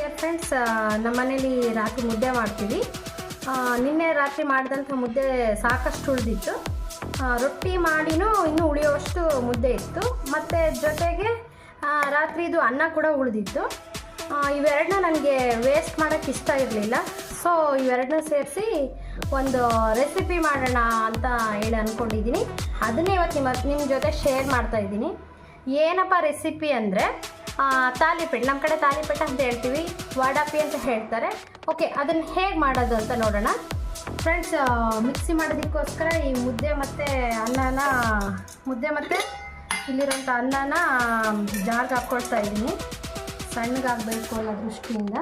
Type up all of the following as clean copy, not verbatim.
Dear friends, ನಮ್ಮ ಮನೇಲಿ ರಾತ್ರಿ ಮುದ್ದೆ ಮಾಡ್ತೀವಿ. ನಿನ್ನೆ ರಾತ್ರಿ ಮಾಡಿದಂಥ ಮುದ್ದೆ ಸಾಕಷ್ಟು ಉಳಿದಿತ್ತು. ರೊಟ್ಟಿ ಮಾಡಿನೂ ಇನ್ನೂ ಉಳಿಯೋಷ್ಟು ಮುದ್ದೆ ಇತ್ತು. ಮತ್ತು ಜೊತೆಗೆ ರಾತ್ರಿದು ಅನ್ನ ಕೂಡ ಉಳಿದಿತ್ತು. ಇವೆರಡನ್ನ ನನಗೆ ವೇಸ್ಟ್ ಮಾಡೋಕ್ಕೆ ಇಷ್ಟ ಇರಲಿಲ್ಲ. ಸೊ ಇವೆರಡನ್ನ ಸೇರಿಸಿ ಒಂದು ರೆಸಿಪಿ ಮಾಡೋಣ ಅಂತ ಹೇಳಿ ಅಂದ್ಕೊಂಡಿದ್ದೀನಿ. ಅದನ್ನೇ ಇವತ್ತು ನಿಮ್ಮ ಜೊತೆ ಶೇರ್ ಮಾಡ್ತಾಯಿದ್ದೀನಿ. ಏನಪ್ಪ ರೆಸಿಪಿ ಅಂದರೆ ತಾಲಿಪೀಠ. ನಮ್ಮ ಕಡೆ ತಾಲಿಪೀಠ ಅಂತ ಹೇಳ್ತೀವಿ, ವಾಡಾಪಿ ಅಂತ ಹೇಳ್ತಾರೆ. ಓಕೆ, ಅದನ್ನು ಹೇಗೆ ಮಾಡೋದು ಅಂತ ನೋಡೋಣ ಫ್ರೆಂಡ್ಸ್. ಮಿಕ್ಸಿ ಮಾಡೋದಕ್ಕೋಸ್ಕರ ಈ ಮುದ್ದೆ ಮತ್ತು ಇಲ್ಲಿರೋಂಥ ಅನ್ನನ ಜಾರ್ಗೆ ಹಾಕ್ಕೊಳ್ತಾ ಇದ್ದೀನಿ. ಸಣ್ಣಗಾಗಬೇಕು ಅನ್ನೋ ದೃಷ್ಟಿಯಿಂದ.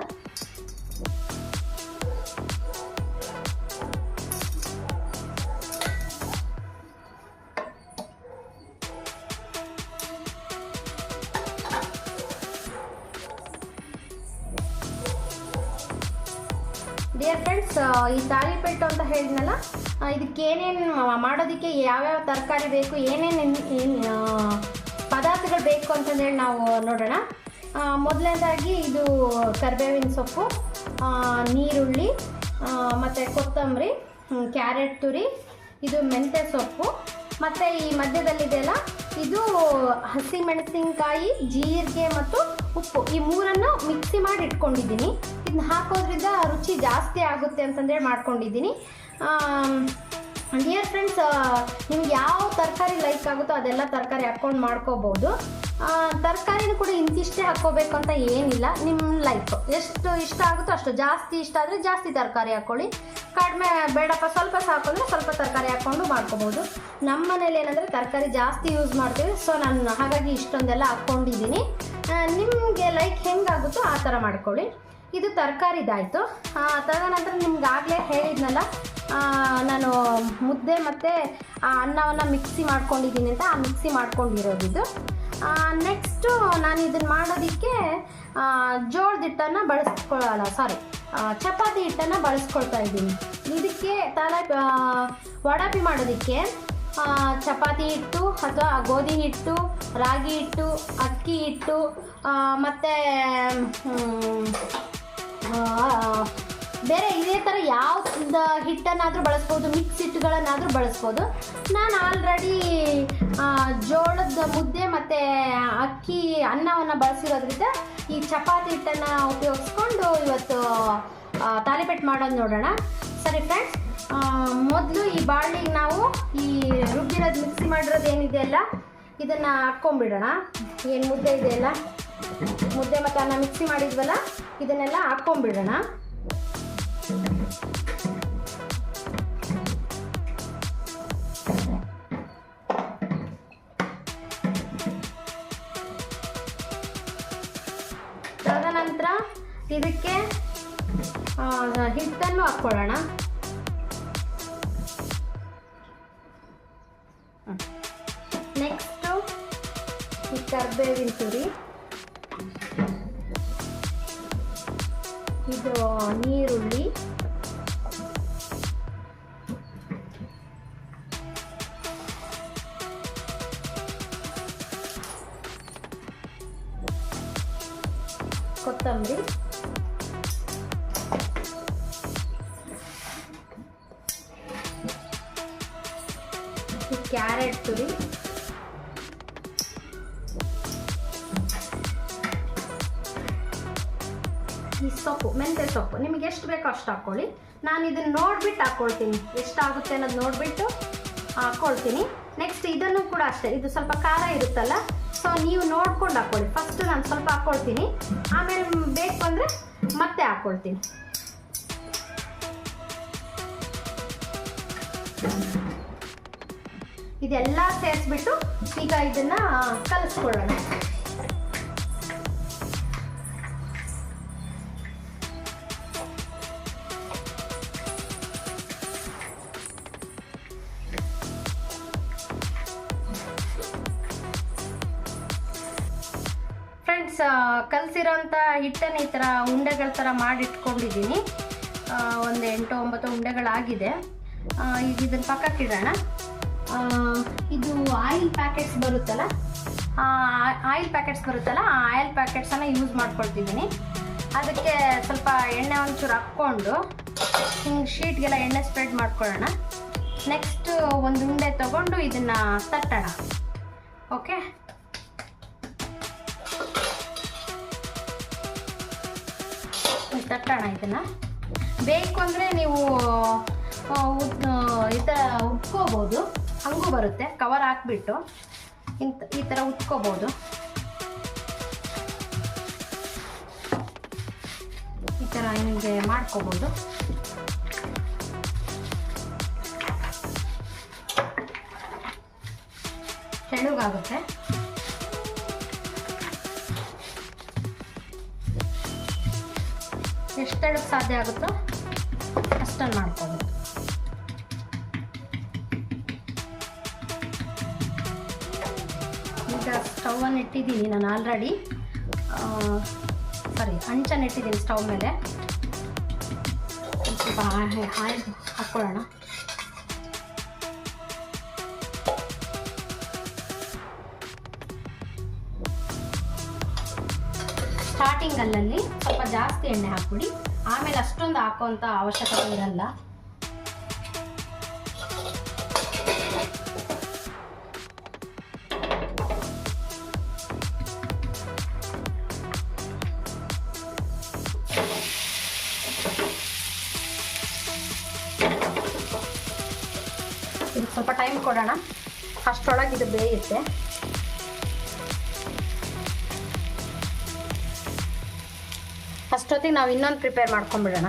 ಡಿಯರ್ ಫ್ರೆಂಡ್ಸ್, ಈ ತಾಲಿಪೀಠ ಅಂತ ಹೇಳಿದ್ನಲ್ಲ, ಇದಕ್ಕೆ ಏನೇನು ಮಾಡೋದಕ್ಕೆ ಯಾವ್ಯಾವ ತರಕಾರಿ ಬೇಕು, ಏನೇನು ಪದಾರ್ಥಗಳು ಬೇಕು ಅಂತಂದೇಳಿ ನಾವು ನೋಡೋಣ. ಮೊದಲನೇದಾಗಿ ಇದು ಕರಿಬೇವಿನ ಸೊಪ್ಪು, ನೀರುಳ್ಳಿ, ಮತ್ತು ಕೊತ್ತಂಬರಿ, ಕ್ಯಾರೆಟ್ ತುರಿ, ಇದು ಮೆಂತ್ಯ ಸೊಪ್ಪು, ಮತ್ತು ಈ ಮಧ್ಯದಲ್ಲಿದೆಯಲ್ಲ ಇದು ಹಸಿಮೆಣಸಿನಕಾಯಿ, ಜೀರಿಗೆ ಮತ್ತು ಉಪ್ಪು. ಈ ಮೂರನ್ನು ಮಿಕ್ಸಿ ಮಾಡಿ ಇಟ್ಕೊಂಡಿದ್ದೀನಿ. ಇದನ್ನ ಹಾಕೋದ್ರಿಂದ ರುಚಿ ಜಾಸ್ತಿ ಆಗುತ್ತೆ ಅಂತಂದೇಳಿ ಮಾಡ್ಕೊಂಡಿದ್ದೀನಿ. ಡಿಯರ್ ಫ್ರೆಂಡ್ಸ್, ನಿಮ್ಗೆ ಯಾವ ತರಕಾರಿ ಲೈಕ್ ಆಗುತ್ತೋ ಅದೆಲ್ಲ ತರಕಾರಿ ಹಾಕ್ಕೊಂಡು ಮಾಡ್ಕೋಬೋದು. ತರಕಾರಿನೂ ಕೂಡ ಇಂತಿಷ್ಟೇ ಹಾಕ್ಕೋಬೇಕು ಅಂತ ಏನಿಲ್ಲ, ನಿಮ್ಮ ಲೈಫ್ ಎಷ್ಟು ಇಷ್ಟ ಆಗುತ್ತೋ ಅಷ್ಟು. ಜಾಸ್ತಿ ಇಷ್ಟ ಆದರೆ ಜಾಸ್ತಿ ತರಕಾರಿ ಹಾಕ್ಕೊಳ್ಳಿ, ಕಡಿಮೆ ಬೇಡಪ್ಪ ಸ್ವಲ್ಪ ಸಾಕೊಂಡ್ರೆ ಸ್ವಲ್ಪ ತರಕಾರಿ ಹಾಕ್ಕೊಂಡು ಮಾಡ್ಕೋಬೋದು. ನಮ್ಮ ಮನೇಲಿ ಏನಂದರೆ ತರಕಾರಿ ಜಾಸ್ತಿ ಯೂಸ್ ಮಾಡ್ತೀವಿ. ಸೊ ನಾನು ಹಾಗಾಗಿ ಇಷ್ಟೊಂದೆಲ್ಲ ಹಾಕ್ಕೊಂಡಿದ್ದೀನಿ. ನಿಮಗೆ ಲೈಕ್ ಹೆಂಗಾಗುತ್ತೋ ಆ ಥರ ಮಾಡ್ಕೊಳ್ಳಿ. ಇದು ತರಕಾರಿದಾಯಿತು. ತದನಂತರ ನಿಮ್ಗಾಗಲೇ ಹೇಳಿದ್ನಲ್ಲ, ನಾನು ಮುದ್ದೆ ಮತ್ತು ಆ ಅನ್ನವನ್ನು ಮಿಕ್ಸಿ ಮಾಡ್ಕೊಂಡಿದ್ದೀನಿ ಅಂತ. ಆ ಮಿಕ್ಸಿ ಮಾಡ್ಕೊಂಡಿರೋದಿದ್ದು. ನೆಕ್ಸ್ಟು ನಾನು ಇದನ್ನು ಮಾಡೋದಕ್ಕೆ ಜೋಳದ ಹಿಟ್ಟನ್ನು ಚಪಾತಿ ಹಿಟ್ಟನ್ನು ಬಳಸ್ಕೊಳ್ತಾ ಇದ್ದೀನಿ. ಇದಕ್ಕೆ ವಡಾಪಿ ಮಾಡೋದಕ್ಕೆ ಚಪಾತಿ ಹಿಟ್ಟು ಅಥವಾ ಗೋಧಿ ಹಿಟ್ಟು, ರಾಗಿ ಹಿಟ್ಟು, ಅಕ್ಕಿ ಹಿಟ್ಟು, ಮತ್ತು ಬೇರೆ ಇದೇ ಥರ ಯಾವ ಹಿಟ್ಟನ್ನಾದರೂ ಬಳಸ್ಬೋದು, ಮಿಕ್ಸ್ ಹಿಟ್ಟುಗಳನ್ನಾದರೂ ಬಳಸ್ಬೋದು. ನಾನು ಆಲ್ರೆಡಿ ಜೋಳದ ಮುದ್ದೆ ಮತ್ತು ಅಕ್ಕಿ ಅನ್ನವನ್ನು ಬಳಸಿರೋದ್ರಿಂದ ಈ ಚಪಾತಿ ಹಿಟ್ಟನ್ನು ಉಪಯೋಗಿಸ್ಕೊಂಡು ಇವತ್ತು ತಾಲಿಪೀಠ ಮಾಡೋದು ನೋಡೋಣ. ಸರಿ ಫ್ರೆಂಡ್ಸ್, ಮೊದಲು ಈ ಬಾಳಿಗೆ ನಾವು ಈ ರುಬ್ಬಿರೋದು ಮಿಕ್ಸಿ ಮಾಡಿರೋದು ಏನಿದೆಯಲ್ಲ ಇದನ್ನು ಹಾಕ್ಕೊಂಬಿಡೋಣ. ಏನು ಮುದ್ದೆ ಇದೆಯಲ್ಲ, ಮುದ್ದೆ ಮತ್ತು ಅನ್ನ ಮಿಕ್ಸಿ ಮಾಡಿದ್ವಲ್ಲ ಇದನ್ನೆಲ್ಲ ಹಾಕ್ಕೊಂಬಿಡೋಣ. ತದನಂತರ ಇದಕ್ಕೆ ಹಿಟ್ಟನ್ನು ಹಾಕ್ಕೊಳ್ಳೋಣ. ನೆಕ್ಸ್ಟು ಈ ಕರಿಬೇವಿನ ತುರಿ, ಇದು ನೀರುಳ್ಳಿ, ಕೊತ್ತಂಬರಿ, ಕ್ಯಾರೆಟ್ ತುರಿ, ಈ ಸೊಪ್ಪು, ಮೆಂತ್ಯ ಸೊಪ್ಪು ನಿಮಗೆ ಎಷ್ಟು ಬೇಕೋ ಅಷ್ಟು ಹಾಕ್ಕೊಳ್ಳಿ. ನಾನು ಇದನ್ನು ನೋಡಿಬಿಟ್ಟು ಹಾಕ್ಕೊಳ್ತೀನಿ, ಎಷ್ಟಾಗುತ್ತೆ ಅನ್ನೋದು ನೋಡಿಬಿಟ್ಟು ಹಾಕ್ಕೊಳ್ತೀನಿ. ನೆಕ್ಸ್ಟ್ ಇದನ್ನು ಕೂಡ ಅಷ್ಟೇ, ಇದು ಸ್ವಲ್ಪ ಖಾರ ಇರುತ್ತಲ್ಲ, ಸೊ ನೀವು ನೋಡ್ಕೊಂಡು ಹಾಕ್ಕೊಳ್ಳಿ. ಫಸ್ಟ್ ನಾನು ಸ್ವಲ್ಪ ಹಾಕ್ಕೊಳ್ತೀನಿ, ಆಮೇಲೆ ಬೇಕು ಅಂದರೆ ಮತ್ತೆ ಹಾಕ್ಕೊಳ್ತೀನಿ. ಇದೆಲ್ಲ ಸೇರಿಸ್ಬಿಟ್ಟು ಈಗ ಇದನ್ನು ಕಲಿಸ್ಕೊಳ್ಳೋಣ. ಫ್ರೆಂಡ್ಸ್, ಕಲಸಿರೋಂಥ ಹಿಟ್ಟನ್ನು ಈ ಥರ ಉಂಡೆಗಳ ಥರ ಮಾಡಿಟ್ಕೊಂಡಿದ್ದೀನಿ. ಒಂದು 8-9 ಉಂಡೆಗಳಾಗಿದೆ. ಈಗ ಇದನ್ನು ಪಕ್ಕಕ್ಕಿಡೋಣ. ಇದು ಆಯಿಲ್ ಪ್ಯಾಕೆಟ್ಸ್ ಬರುತ್ತಲ್ಲ, ಆ ಆಯಿಲ್ ಪ್ಯಾಕೆಟ್ಸನ್ನು ಯೂಸ್ ಮಾಡ್ಕೊಳ್ತಿದ್ದೀನಿ. ಅದಕ್ಕೆ ಸ್ವಲ್ಪ ಎಣ್ಣೆ ಒಂಚೂರು ಹಾಕ್ಕೊಂಡು ಹಿಂಗೆ ಶೀಟ್ಗೆಲ್ಲ ಎಣ್ಣೆ ಸ್ಪ್ರೆಡ್ ಮಾಡ್ಕೊಳ್ಳೋಣ. ನೆಕ್ಸ್ಟ್ ಒಂದು ಉಂಡೆ ತೊಗೊಂಡು ಇದನ್ನು ತಟ್ಟೋಣ. ಓಕೆ, ತಟ್ಟೋಣ. ಇದನ್ನು ಬೇಕು ಅಂದರೆ ನೀವು ಈ ಥರ ಉಟ್ಕೋಬೋದು, ಹಂಗೂ ಬರುತ್ತೆ. ಕವರ್ ಹಾಕ್ಬಿಟ್ಟು ಈ ಥರ ಉಟ್ಕೋಬೋದು. ಈ ಥರ ನಿಮಗೆ ಮಾಡ್ಕೋಬೋದು. ತೆಳುಗಾಗುತ್ತೆ. ಎಷ್ಟು ತೆಳುಗೆ ಸಾಧ್ಯ ಆಗುತ್ತೋ ಅಷ್ಟನ್ನು ಮಾಡ್ಕೋಬೋದು. ಈಗ ಸ್ಟವನ್ನು ಇಟ್ಟಿದ್ದೀನಿ ನಾನು ಆಲ್ರೆಡಿ, ಹಂಚನ್ನು ಇಟ್ಟಿದ್ದೀನಿ ಸ್ಟವ್ ಮೇಲೆ. ಸ್ವಲ್ಪ ಆಯಿಲ್ ಹಾಕ್ಕೊಳ್ಳೋಣ. ಸ್ಟಾರ್ಟಿಂಗಲ್ಲಿ ಸ್ವಲ್ಪ ಜಾಸ್ತಿ ಎಣ್ಣೆ ಹಾಕ್ಬಿಡಿ, ಆಮೇಲೆ ಅಷ್ಟೊಂದು ಹಾಕೋಂಥ ಅವಶ್ಯಕತೆ ಇರಲ್ಲ. ಇದು ಸ್ವಲ್ಪ ಟೈಮ್ ಕೊಡೋಣ, ಅಷ್ಟರೊಳಗೆ ಇದು ಬೇಯುತ್ತೆ. ಅಷ್ಟೊತ್ತಿಗೆ ನಾವು ಇನ್ನೊಂದು ಪ್ರಿಪೇರ್ ಮಾಡ್ಕೊಂಡ್ಬಿಡೋಣ.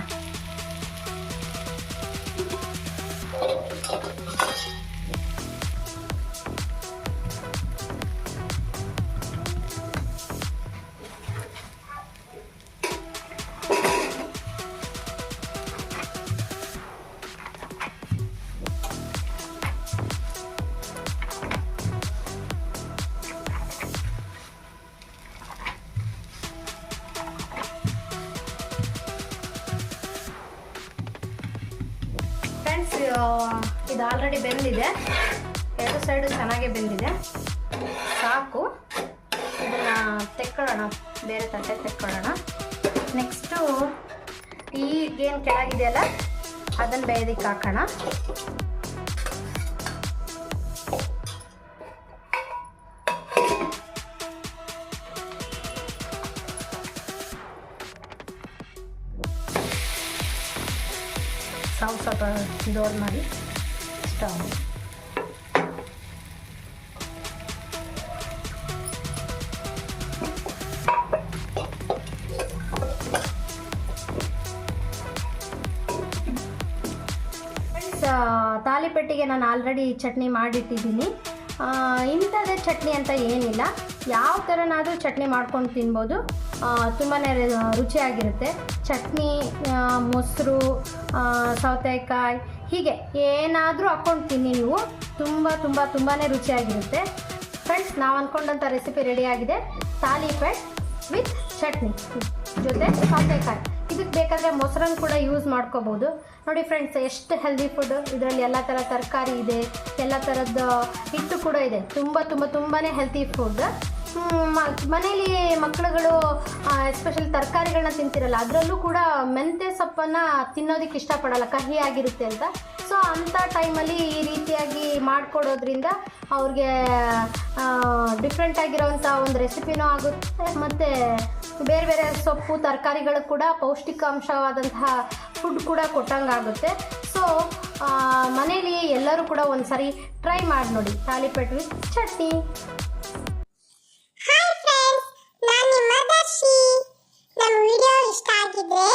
ಫ್ರೆಂಡ್ಸ್, ಇದು ಆಲ್ರೆಡಿ ಬೆಂದಿದೆ, ಎರಡು ಸೈಡು ಚೆನ್ನಾಗೇ ಬೆಂದಿದೆ. ಸಾಕು, ಇದನ್ನು ತೆಕ್ಕೊಳ್ಳೋಣ, ಬೇರೆ ತಟ್ಟೆ ತೆಕ್ಕೊಳ್ಳೋಣ. ನೆಕ್ಸ್ಟು ಈಗೇನು ಕೆಳಗಿದೆಯಲ್ಲ ಅದನ್ನು ಬೇಯೋದಕ್ಕೆ ಹಾಕೋಣ. ಸ್ವಲ್ಪ ಜೋರು ಮಾಡಿ ಸ್ಟವ್. ತಾಲಿಪಟ್ಟಿಗೆ ನಾನು ಆಲ್ರೆಡಿ ಚಟ್ನಿ ಮಾಡಿಟ್ಟಿದ್ದೀನಿ. ಇಂಥದ್ದೇ ಚಟ್ನಿ ಅಂತ ಏನಿಲ್ಲ, ಯಾವ ಥರನಾದರೂ ಚಟ್ನಿ ಮಾಡ್ಕೊಂಡು ತಿನ್ಬೋದು. ತುಂಬಾ ರುಚಿಯಾಗಿರುತ್ತೆ. ಚಟ್ನಿ, ಮೊಸರು, ಸೌತೆಕಾಯಿ, ಹೀಗೆ ಏನಾದರೂ ಹಾಕ್ಕೊಂಡು ತಿನ್ನಿ ನೀವು, ತುಂಬಾ ರುಚಿಯಾಗಿರುತ್ತೆ. ಫ್ರೆಂಡ್ಸ್, ನಾವು ಅಂದ್ಕೊಂಡಂಥ ರೆಸಿಪಿ ರೆಡಿಯಾಗಿದೆ. ತಾಲಿಪಟ್ ವಿತ್ ಚಟ್ನಿ ಜೊತೆ ಸೌತೆಕಾಯಿ. ಇದಕ್ಕೆ ಬೇಕಾದರೆ ಮೊಸರನ್ನು ಕೂಡ ಯೂಸ್ ಮಾಡ್ಕೋಬೋದು. ನೋಡಿ ಫ್ರೆಂಡ್ಸ್, ಎಷ್ಟು ಹೆಲ್ದಿ ಫುಡ್. ಇದರಲ್ಲಿ ಎಲ್ಲ ಥರ ತರಕಾರಿ ಇದೆ, ಎಲ್ಲ ಥರದ ಹಿಟ್ಟು ಕೂಡ ಇದೆ. ತುಂಬಾ ಹೆಲ್ತಿ ಫುಡ್. ಮನೇಲಿ ಮಕ್ಕಳುಗಳು ಎಸ್ಪೆಷಲಿ ತರಕಾರಿಗಳನ್ನ ತಿಂತಿರಲ್ಲ, ಅದರಲ್ಲೂ ಕೂಡ ಮೆಂತ್ಯ ಸೊಪ್ಪನ್ನು ತಿನ್ನೋದಕ್ಕೆ ಇಷ್ಟಪಡಲ್ಲ, ಕಹಿಯಾಗಿರುತ್ತೆ ಅಂತ. ಸೊ ಅಂಥ ಟೈಮಲ್ಲಿ ಈ ರೀತಿಯಾಗಿ ಮಾಡಿಕೊಡೋದ್ರಿಂದ ಅವ್ರಿಗೆ ಡಿಫ್ರೆಂಟಾಗಿರೋವಂಥ ಒಂದು ರೆಸಿಪಿನೂ ಆಗುತ್ತೆ, ಮತ್ತು ಬೇರೆ ಬೇರೆ ಸೊಪ್ಪು ತರಕಾರಿಗಳು ಕೂಡ ಪೌಷ್ಟಿಕಾಂಶವಾದಂತಹ ಫುಡ್ ಕೂಡ ಕೊಟ್ಟಂಗಾಗುತ್ತೆ. ಸೊ ಮನೇಲಿ ಎಲ್ಲರೂ ಕೂಡ ಒಂದು ಸಾರಿ ಟ್ರೈ ಮಾಡಿ ನೋಡಿ, thalipeeth with chutney. Hi friends, ನಾನು ನಿಮ್ಮ ದರ್ಶಿ. ನಮ್ಮ ವಿಡಿಯೋ ಇಷ್ಟ ಆಗಿದ್ರೆ